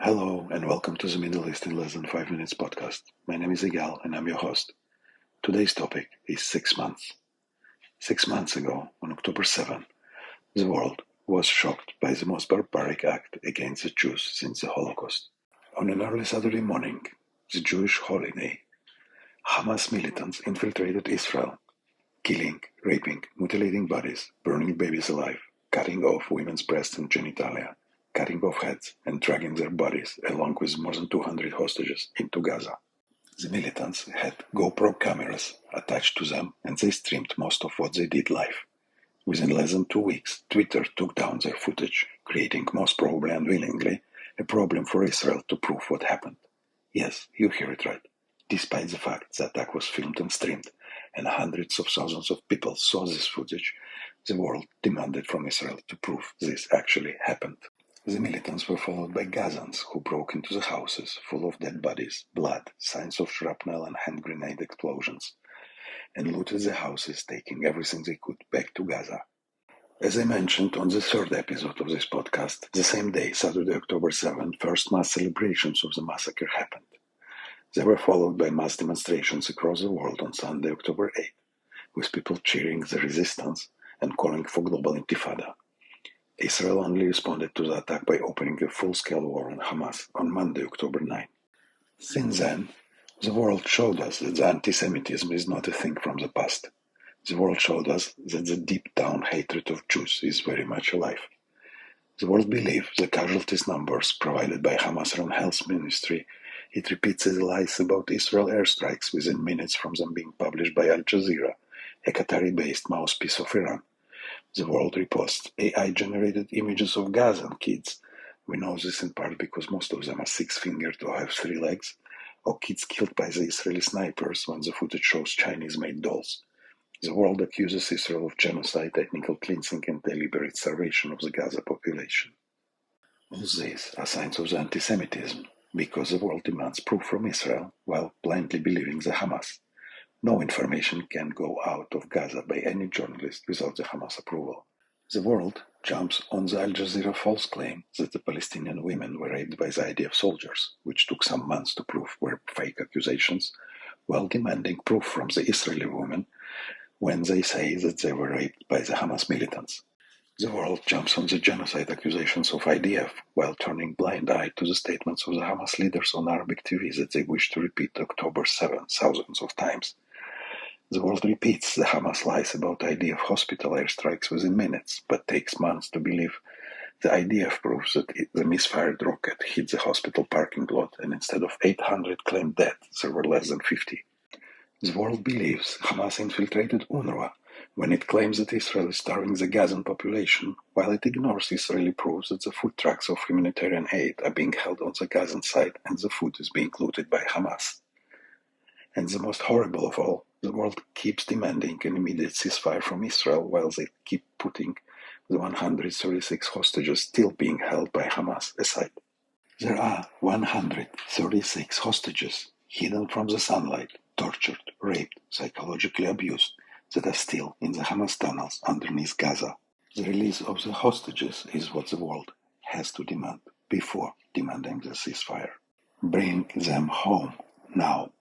Hello and welcome to the Middle East in Less Than 5 Minutes podcast. My name is Igal and I'm your host. Today's topic is 6 months. 6 months ago, on October 7, the world was shocked by the most barbaric act against the Jews since the Holocaust. On an early Saturday morning, the Jewish holiday, Hamas militants infiltrated Israel, killing, raping, mutilating bodies, burning babies alive, cutting off women's breasts and genitalia, cutting off heads and dragging their bodies, along with more than 200 hostages, into Gaza. The militants had GoPro cameras attached to them and they streamed most of what they did live. Within less than 2 weeks, Twitter took down their footage, creating, most probably unwillingly, a problem for Israel to prove what happened. Yes, you hear it right. Despite the fact the attack was filmed and streamed, and hundreds of thousands of people saw this footage, the world demanded from Israel to prove this actually happened. The militants were followed by Gazans who broke into the houses full of dead bodies, blood, signs of shrapnel and hand grenade explosions, and looted the houses, taking everything they could back to Gaza. As I mentioned on the third episode of this podcast, the same day, Saturday, October 7, first mass celebrations of the massacre happened. They were followed by mass demonstrations across the world on Sunday, October 8, with people cheering the resistance and calling for global intifada. Israel only responded to the attack by opening a full-scale war on Hamas on Monday, October 9. Since then, the world showed us that the antisemitism is not a thing from the past. The world showed us that the deep-down hatred of Jews is very much alive. The world believes the casualties numbers provided by Hamas' own health ministry. It repeats its lies about Israel airstrikes within minutes from them being published by Al Jazeera, a Qatari-based mouthpiece of Iran. The world reposts AI-generated images of Gazan kids. We know this in part because most of them are six-fingered or have 3 legs, or kids killed by the Israeli snipers when the footage shows Chinese-made dolls. The world accuses Israel of genocide, ethnic cleansing, and deliberate starvation of the Gaza population. All these are signs of the antisemitism, because the world demands proof from Israel while blindly believing the Hamas. No information can go out of Gaza by any journalist without the Hamas approval. The world jumps on the Al Jazeera false claim that the Palestinian women were raped by the IDF soldiers, which took some months to prove were fake accusations, while demanding proof from the Israeli women when they say that they were raped by the Hamas militants. The world jumps on the genocide accusations of IDF while turning blind eye to the statements of the Hamas leaders on Arabic TV that they wish to repeat October 7 thousands of times. The world repeats the Hamas lies about IDF hospital airstrikes within minutes, but takes months to believe the IDF proves that the misfired rocket hit the hospital parking lot and instead of 800 claimed dead, there were less than 50. The world believes Hamas infiltrated UNRWA when it claims that Israel is starving the Gazan population, while it ignores Israeli proofs that the food trucks of humanitarian aid are being held on the Gazan side and the food is being looted by Hamas. And the most horrible of all, the world keeps demanding an immediate ceasefire from Israel while they keep putting the 136 hostages still being held by Hamas aside. There are 136 hostages hidden from the sunlight, tortured, raped, psychologically abused, that are still in the Hamas tunnels underneath Gaza. The release of the hostages is what the world has to demand before demanding the ceasefire. Bring them home now.